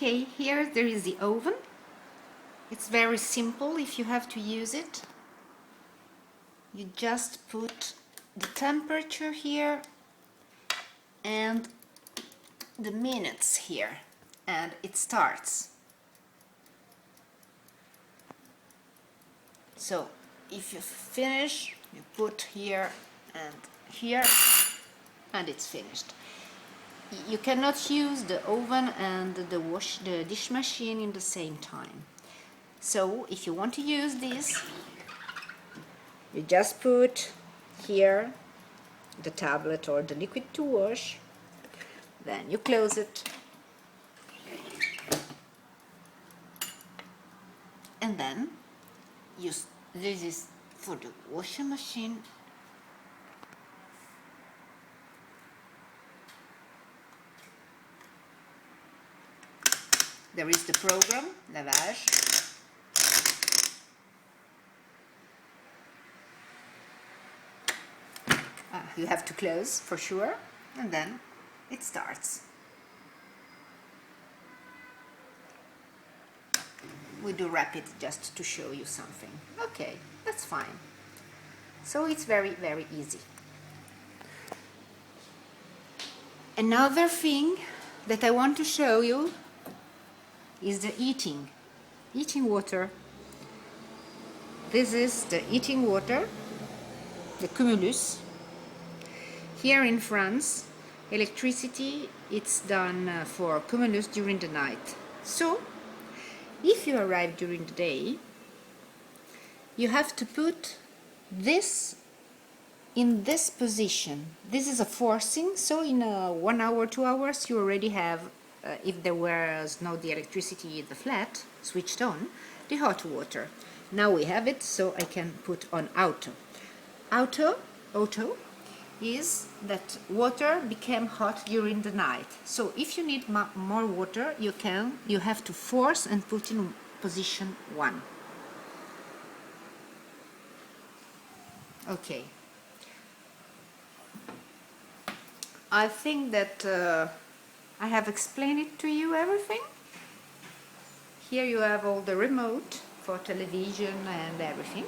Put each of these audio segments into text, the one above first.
Okay, here there is the oven. It's very simple if you have to use it. You just put the temperature here and the minutes here, and it starts. So if you finish, you put here, and it's finished. You cannot use the oven and the dish machine in the same time. So if you want to use this, you just put here the tablet or the liquid to wash, then you close it, and then this is for the washing machine. There is the program, lavage. You have to close for sure, and then it starts. We do rapid just to show you something. Okay, that's fine. So it's very, very easy. Another thing that I want to show you is the heating water. This is the heating water, the cumulus. Here in France, electricity it's done for cumulus during the night. So, if you arrive during the day, you have to put this in this position. This is a forcing, so in 1 hour, 2 hours, you already have, if there was no the electricity in the flat switched on, the hot water. Now we have it, so I can put on auto. Auto is that water became hot during the night. So if you need more water, you have to force and put in position 1. Okay. I think that I have explained it to you everything. Here you have all the remote for television and everything.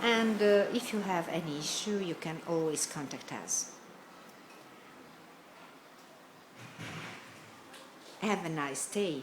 And if you have any issue, you can always contact us. Have a nice day.